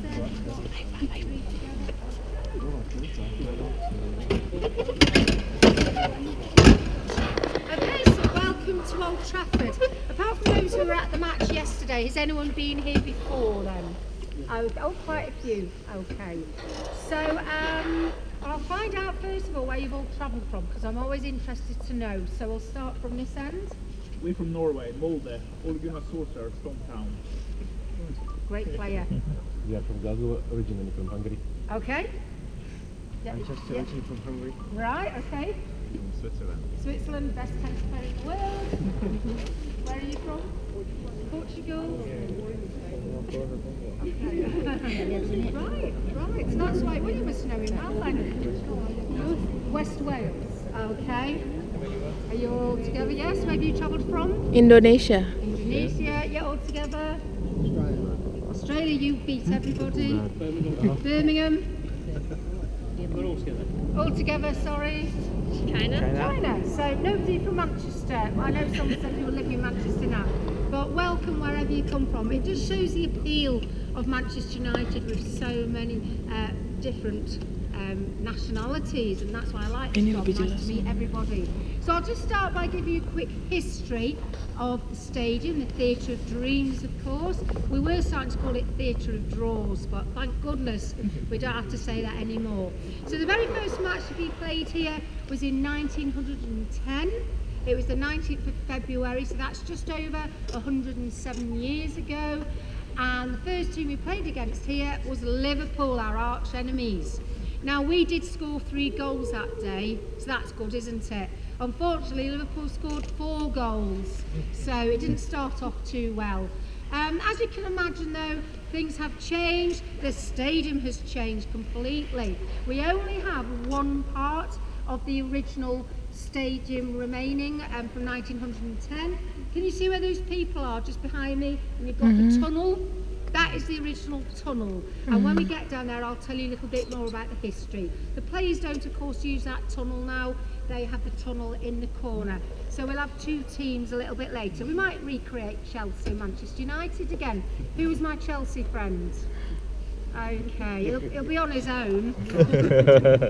Okay, so welcome to Old Trafford. Apart from those who were at the match yesterday, has anyone been here before then? Oh, quite a few. Okay. So I'll find out first of all where you've all travelled from, because I'm always interested to know. So we'll start from this end. We're from Norway, Molde. Ole Gunnar Solskjaer, strong town. Great player. We are from Glasgow, originally from Hungary. Okay. Yeah. Manchester, originally from Hungary. Right, okay. From Switzerland. Switzerland, best tennis player in the world. Where are you from? Portugal. Okay. Right. So that's why you must know him well then. West Wales. Okay. Are you all together? Yes. Where have you travelled from? Indonesia. Indonesia. Yeah, all together. Australia. You beat everybody. Birmingham. We're all together. All together, sorry. China. So nobody from Manchester. I know some people living in Manchester now. But welcome wherever you come from. It just shows the appeal of Manchester United with so many different nationalities, and that's why I like this job. Nice to meet everybody. So I'll just start by giving you a quick history of the stadium, the Theatre of Dreams, of course. We were starting to call it Theatre of Draws, but thank goodness we don't have to say that anymore. So the very first match to be played here was in 1910. It was the 19th of February, so that's just over 107 years ago. And the first team we played against here was Liverpool, our arch enemies. Now, we did score 3 goals that day, so that's good, isn't it? Unfortunately, Liverpool scored 4 goals, so it didn't start off too well. As you can imagine, though, things have changed. The stadium has changed completely. We only have one part of the original stadium remaining from 1910. Can you see where those people are just behind me? And you've got the tunnel. That is the original tunnel. And when we get down there, I'll tell you a little bit more about the history. The players don't, of course, use that tunnel now. They have the tunnel in the corner. So we'll have 2 teams a little bit later. We might recreate Chelsea and Manchester United again. Who was my Chelsea friend? Okay, he'll be on his own.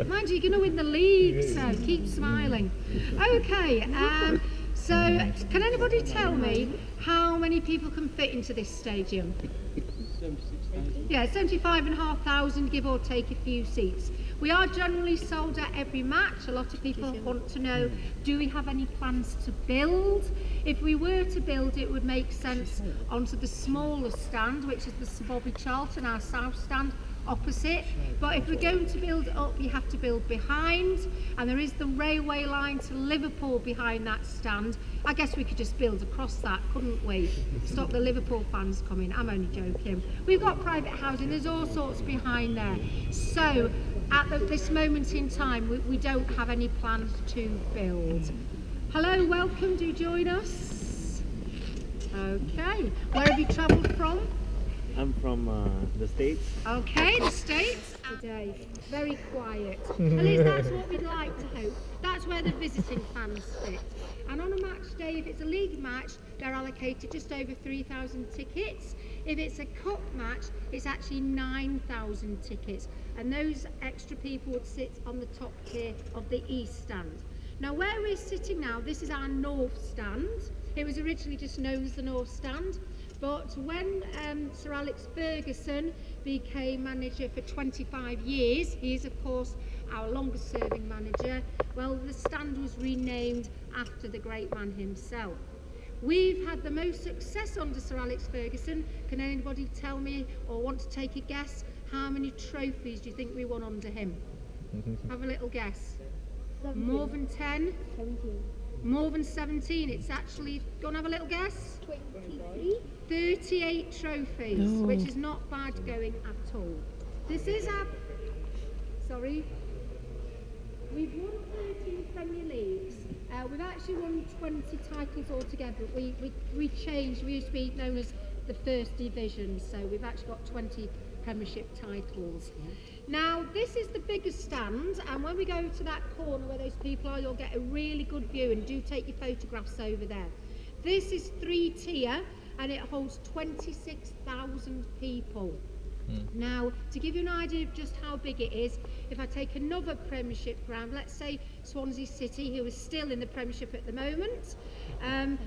Mind you, you're going to win the league, so keep smiling. Okay, so can anybody tell me how many people can fit into this stadium? 76,000. Yeah, 75,500, give or take a few seats. We are generally sold out every match. A lot of people want to know, do we have any plans to build? If we were to build, it would make sense onto the smaller stand, which is the Sir Bobby Charlton, our south stand opposite. But if we're going to build up, you have to build behind, and there is the railway line to Liverpool behind that stand. I guess we could just build across that, couldn't we? Stop the Liverpool fans coming. I'm only joking. We've got private housing, there's all sorts behind there. So at this moment in time, we don't have any plans to build. Hello, welcome, do join us. Okay, where have you travelled from? I'm from the States. Okay, the States. Today, very quiet. At least that's what we'd like to hope. That's where the visiting fans fit. And on a match day, if it's a league match, they're allocated just over 3,000 tickets. If it's a cup match, it's actually 9,000 tickets. And those extra people would sit on the top tier of the east stand. Now, where we're sitting now, this is our north stand. It was originally just known as the north stand. But when Sir Alex Ferguson became manager for 25 years, he is of course our longest serving manager, well, the stand was renamed after the great man himself. We've had the most success under Sir Alex Ferguson. Can anybody tell me or want to take a guess how many trophies do you think we won under him? Have a little guess. 17. More than 10? 17. More than 17. It's actually, go and have a little guess. 23. 38 trophies, which is not bad going at all. This is our, sorry, we've won 13 Premier Leagues. We've actually won 20 titles altogether. We changed, we used to be known as the first division, so we've actually got 20 Premiership titles. Now, this is the biggest stand, and when we go to that corner where those people are, you'll get a really good view, and do take your photographs over there. This is 3-tier, and it holds 26,000 people. Now, to give you an idea of just how big it is, if I take another Premiership ground, let's say Swansea City, who is still in the Premiership at the moment,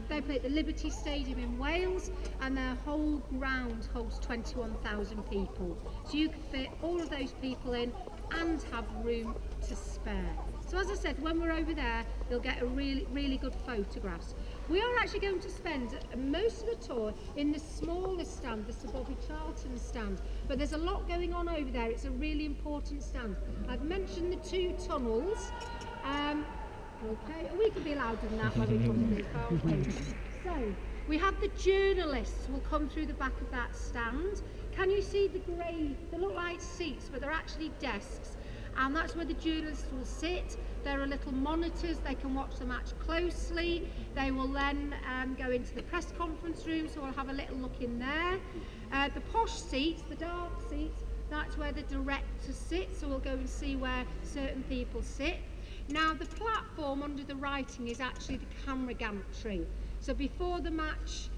they play at the Liberty Stadium in Wales, and their whole ground holds 21,000 people. So you can fit all of those people in and have room to spare. So as I said, when we're over there, you'll get a really good photographs. We are actually going to spend most of the tour in the smaller stand, the Sir Bobby Charlton stand, but there's a lot going on over there. It's a really important stand. I've mentioned the 2 tunnels. Okay, we can be louder than that when we come through, can't we? So, we have the journalists will come through the back of that stand. Can you see the grey, they look like seats, but they're actually desks. And that's where the journalists will sit. There are little monitors, they can watch the match closely. They will then go into the press conference room, so we'll have a little look in there. The posh seats, the dark seats, that's where the director sits, so we'll go and see where certain people sit. Now the platform under the writing is actually the camera gantry. So before the match,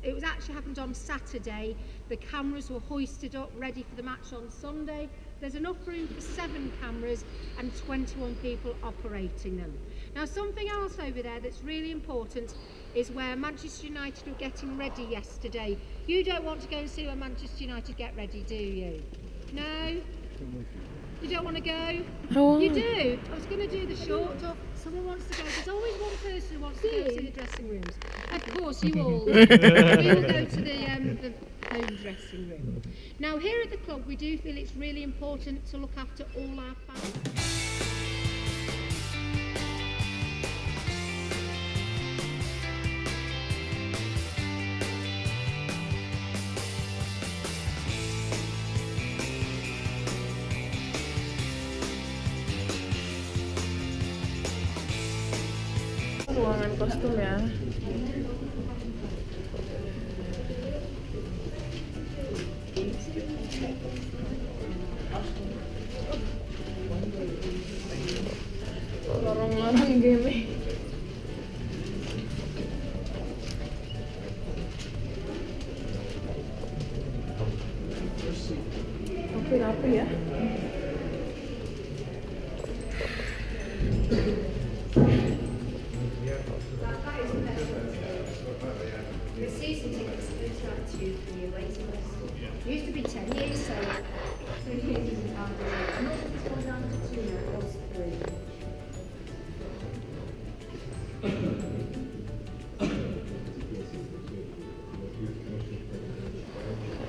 it was actually happened on Saturday, the cameras were hoisted up ready for the match on Sunday. There's enough room for 7 cameras and 21 people operating them. Now something else over there that's really important is where Manchester United were getting ready yesterday. You don't want to go and see where Manchester United get ready, do you? No? You don't want to go? You do? I was going to do the short talk. Someone wants to go. There's always one person who wants to go to the dressing rooms. Of course, you all. We will go to the home dressing room. Now, here at the club, we do feel it's really important to look after all our fans. Ruangan kostum ya. Lorong-lorong game. Rapi-rapi ya. The season tickets are like 2 for the away tickets. It used to be 10 years, so 3 years isn't bad. And also it's gone down to 2 now, it was 3.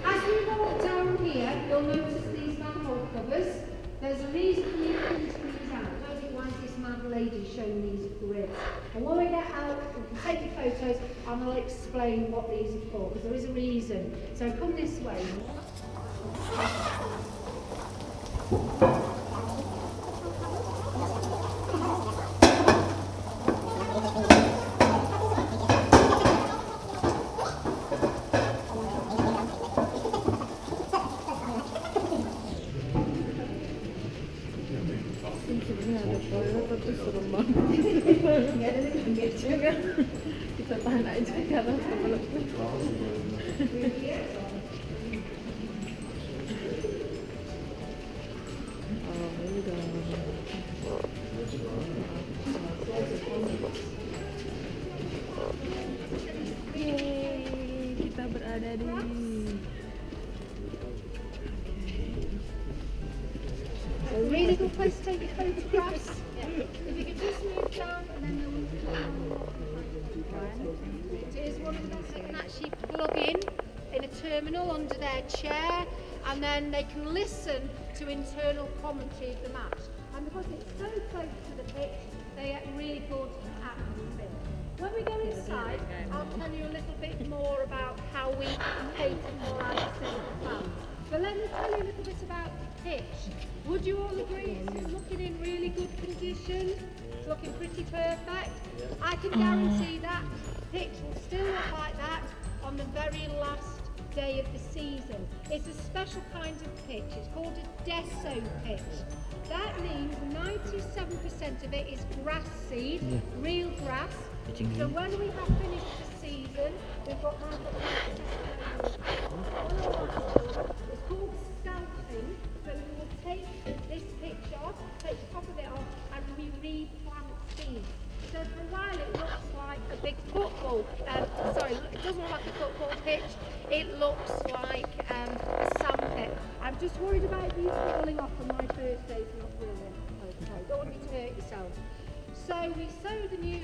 As we walk down here, you'll notice these manhole covers. There's a reason for you to these out. I don't think why is this mad lady showing these grids. And when we get out, we can take the photos and I'll explain what these are for, because there is a reason. So come this way. Kita tahan aja karena sebelum kita berada di a really good place to take your photographs. If you could just move down and then it is one of the ones they can actually plug in a terminal under their chair, and then they can listen to internal commentary of the match. And because it's so close to the pitch, they get really good atmosphere. When we go inside, I'll tell you a little bit more about how we cater for our fans. But let me tell you a little bit about the pitch. Would you all agree it's looking in really good condition? It's looking pretty perfect. I can guarantee that pitch will still look like that on the very last day of the season. It's a special kind of pitch. It's called a deso pitch. That means 97% of it is grass seed, real grass. So when we have finished the season, we've got I'm just worried about you falling off on my first day, not really. Okay, don't want you to hurt yourself. So we sow the new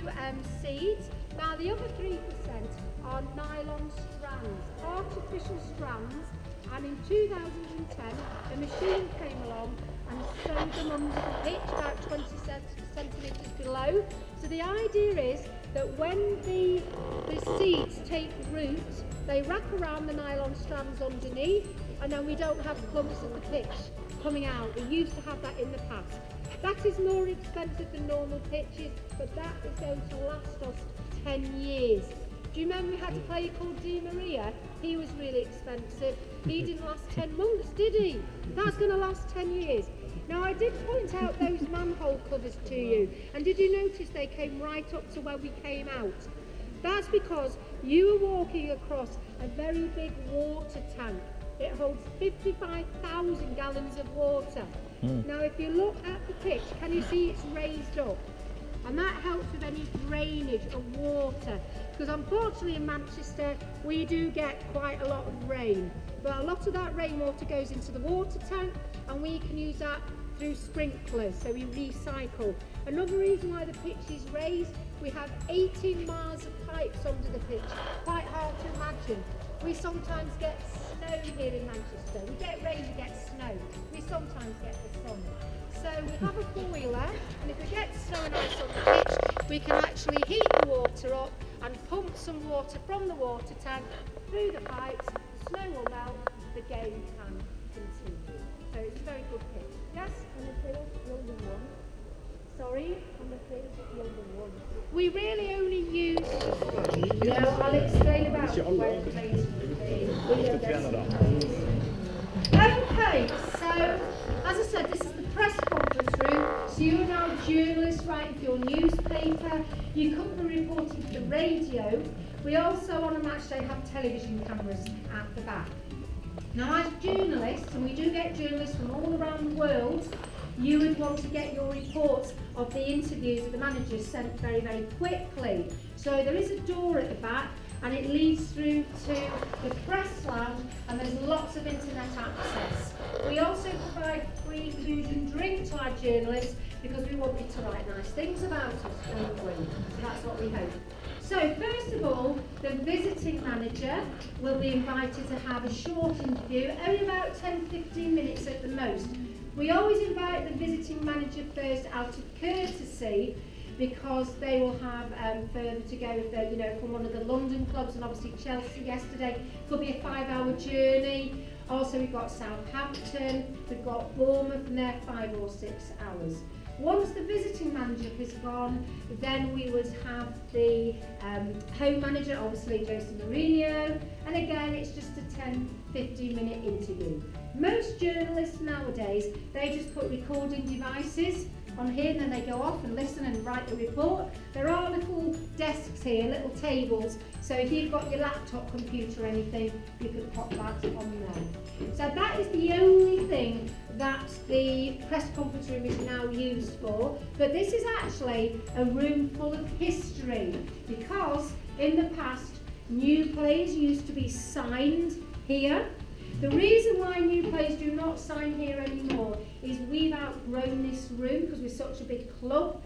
seeds. Now the other 3% are nylon strands, artificial strands, and in 2010 a machine came along and sowed them under the pitch about 20 centimetres below. So the idea is that when the seeds take root, they wrap around the nylon strands underneath, and then we don't have clumps of the pitch coming out. We used to have that in the past. That is more expensive than normal pitches, but that is going to last us 10 years. Do you remember we had a player called Di Maria? He was really expensive. He didn't last 10 months, did he? That's going to last 10 years. Now I did point out those manhole covers to you, and did you notice they came right up to where we came out? That's because you were walking across a very big water tank. It holds 55,000 gallons of water. Now if you look at the pitch, can you see it's raised up? And that helps with any drainage of water, because unfortunately in Manchester we do get quite a lot of rain, but a lot of that rainwater goes into the water tank and we can use that through sprinklers, so we recycle. Another reason why the pitch is raised, we have 18 miles of pipes under the pitch. Quite hard to imagine. We sometimes get snow here in Manchester. We get rain, we get snow. We sometimes get the sun. So we have a boiler, and if we get snow and ice on the pitch, we can actually heat the water up and pump some water from the water tank through the pipes. The snow will melt, the game can continue. So it's a very good pitch. Yes? Sorry? We really only use I'll explain about where the place Okay, so as I said, this is the press conference room. So you're now journalists writing for your newspaper, you cover the reporting for the radio. We also on a match day have television cameras at the back. Now as journalists, and we do get journalists from all around the world, you would want to get your reports of the interviews of the managers sent very, very quickly. So there is a door at the back and it leads through to the press lounge, and there's lots of internet access. We also provide free food and drink to our journalists because we want you to write nice things about us, don't we? So that's what we hope. So first of all, the visiting manager will be invited to have a short interview, only about 10-15 minutes at the most. We always invite the visiting manager first out of courtesy, because they will have further to go if they're, from one of the London clubs, and obviously Chelsea yesterday could be a 5-hour journey. Also we've got Southampton, we've got Bournemouth, and they're 5 or 6 hours. Once the visiting manager is gone, then we would have the home manager, obviously Jose Mourinho, and again it's just a 10-15 minute interview. Most journalists nowadays, they just put recording devices on here, and then they go off and listen and write the report. There are little desks here, little tables, so if you've got your laptop computer or anything, you could pop that on there. So that is the only thing that the press conference room is now used for, but this is actually a room full of history, because in the past new players used to be signed here. The reason why new players do not sign here anymore is we've outgrown this room because we're such a big club.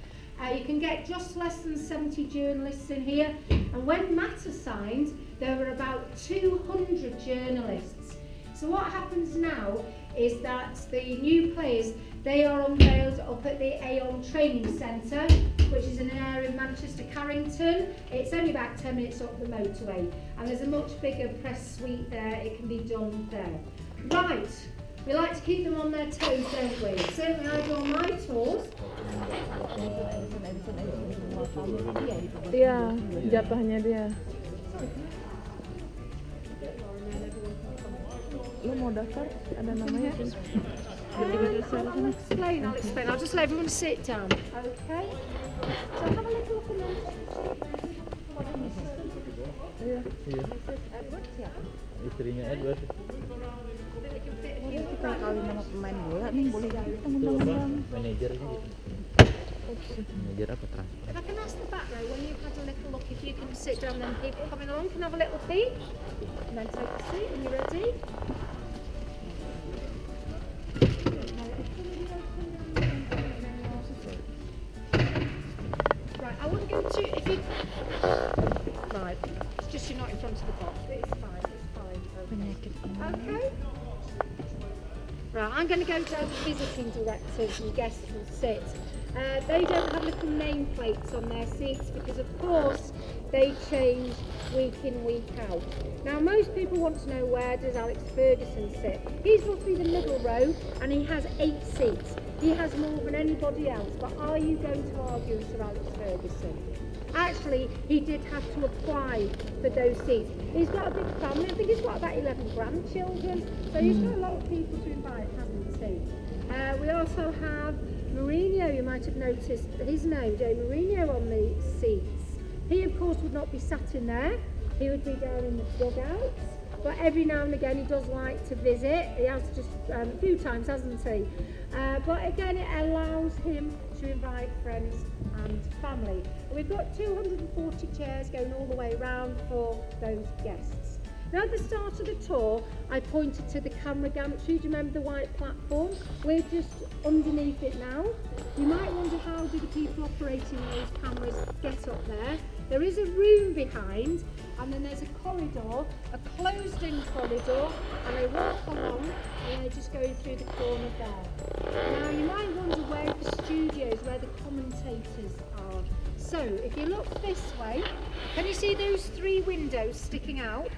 You can get just less than 70 journalists in here, and when Mata signed there were about 200 journalists. So what happens now is that the new players, they are unveiled up at the Aon Training Centre, which is in an area of Manchester, Carrington. It's only about 10 minutes up the motorway, and there's a much bigger press suite there. It can be done there. Right, we like to keep them on their toes, don't we? Certainly I do on my tours. Iya, jatuhnya dia. Lu mau daftar? Ada namanya? I'll explain. I'll just let everyone sit down. Okay. So have a little look in there. Iya. Istrinya Edward. Kita kawin sama pemain bola nih, boleh jadi teman-teman. Manajernya gitu. Manajer apa transfer? If I can ask the back row, when you've had a little look, if you can sit down, then people coming along can have a little peek. And then take a seat when you're ready. Right, I'm going to go down to visiting directors and guests will sit. They don't have little nameplates on their seats because of course they change week in, week out. Now most people want to know, where does Alex Ferguson sit? He's roughly the middle row and he has 8 seats. He has more than anybody else, but are you going to argue with Sir Alex Ferguson? Actually, he did have to apply for those seats. He's got a big family. I think he's got about 11 grandchildren, so he's got a lot of people to invite, hasn't he? We also have Mourinho. You might have noticed his name, Jose Mourinho, on the seats. He, of course, would not be sat in there. He would be down in the dugouts. But every now and again, he does like to visit. He has just a few times, hasn't he? But again, it allows him to invite friends and family. And we've got 240 chairs going all the way around for those guests. Now at the start of the tour, I pointed to the camera gantry. Do you remember the white platform? We're just underneath it now. You might wonder, how do the people operating those cameras get up there? There is a room behind, and then there's a corridor, a closed-in corridor, and they walk along, and they're just going through the corner there. Now you might wonder where the studios, where the commentators are. So if you look this way, can you see those 3 windows sticking out?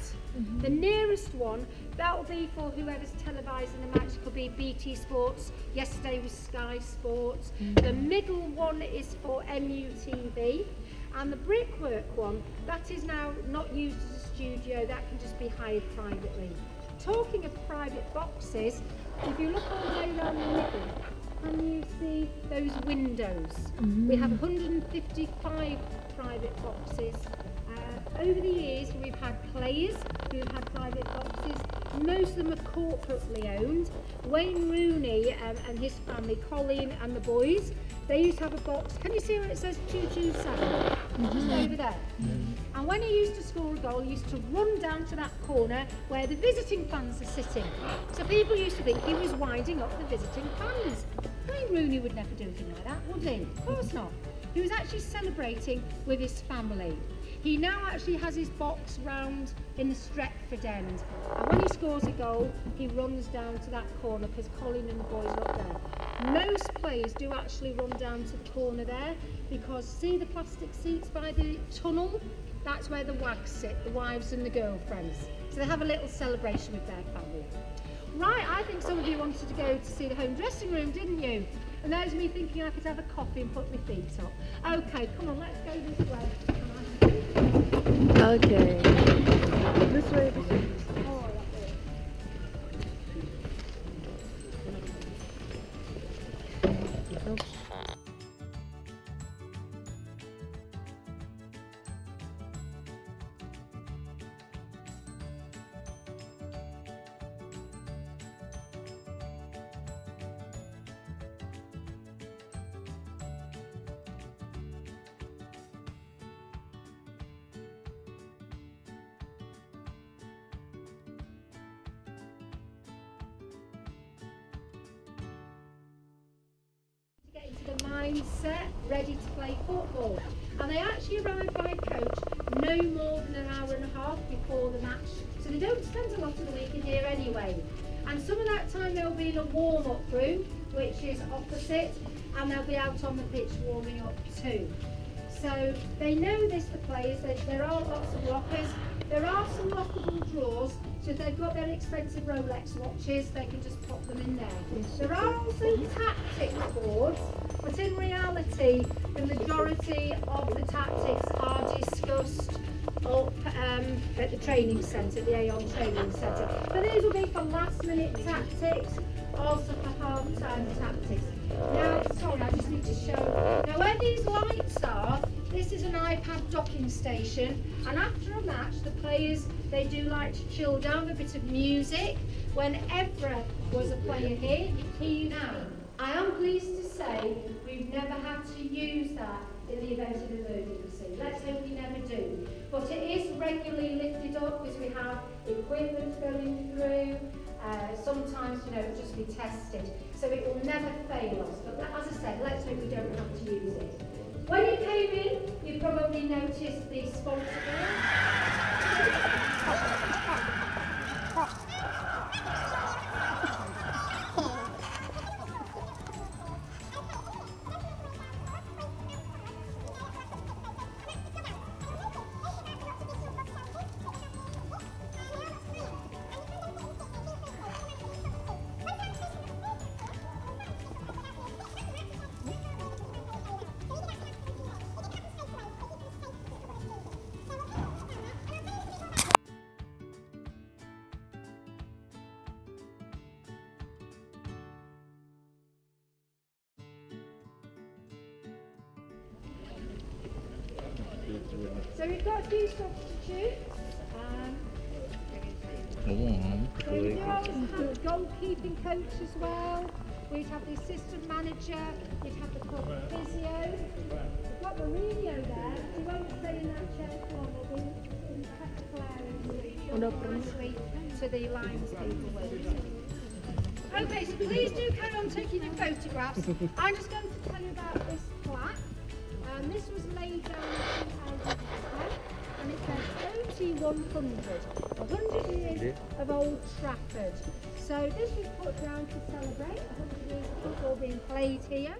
The nearest one, that will be for whoever's televising the match. It could be BT Sports, yesterday was Sky Sports. The middle one is for MUTV. And the brickwork one, that is now not used as a studio, that can just be hired privately. Talking of private boxes, if you look all the way around the middle, can you see those windows? We have 155 private boxes. Over the years, we've had players who have had private boxes. Most of them are corporately owned. Wayne Rooney and his family, Colin and the boys, they used to have a box. Can you see where it says 227? Just over there. And when he used to score a goal, he used to run down to that corner where the visiting fans are sitting. So people used to think he was winding up the visiting fans. Wayne Rooney would never do anything like that, would he? Of course not. He was actually celebrating with his family. He now actually has his box round in the Stretford end, and when he scores a goal, he runs down to that corner because Colin and the boys are up there. Most players do actually run down to the corner there because see the plastic seats by the tunnel? That's where the wags sit, the wives and the girlfriends. So they have a little celebration with their family. Right, I think some of you wanted to go to see the home dressing room, didn't you? And there's me thinking I could have a coffee and put my feet up. Okay, come on, let's go this way. Okay. This way, this way. Oh, that's it. Get into the mindset, ready to play football. And they actually arrive by coach no more than an hour and a half before the match. So they don't spend a lot of the week in here anyway. And some of that time they'll be in a warm-up room, which is opposite, and they'll be out on the pitch warming up too. So they know this, the players, there are lots of lockers. There are some lockable drawers, so if they've got their expensive Rolex watches, they can just pop them in there. There are also tactics boards, but in reality, the majority of the tactics are discussed up at the training centre, the Aon training centre. But these will be for last minute tactics, also for half-time tactics. Now, sorry, I just need to show. Now, where these lights are, this is an iPad docking station, and after a match, the players, they do like to chill down with a bit of music. When Evra was a player here, he now. I am pleased to say we've never had to use that in the event of emergency. Let's hope we never do. But it is regularly lifted up because we have equipment going through. Sometimes, you know, it'll just be tested. So it will never fail us. But as I said, let's hope we don't have to use it. When you came in, you probably noticed the sponsor board. So we've got a few substitutes. So we do always have a goalkeeping coach as well. We'd have the assistant manager, we'd have the club physio. We've got Mourinho there. He won't stay in that chair for long. We'll be in practical areas to the lines people with. Okay, so please do carry on taking your photographs. I'm just going to tell you about this plaque. This was laid down in 2010 and it says OT 100 years of Old Trafford. So this was put down to celebrate 100 years of football being played here.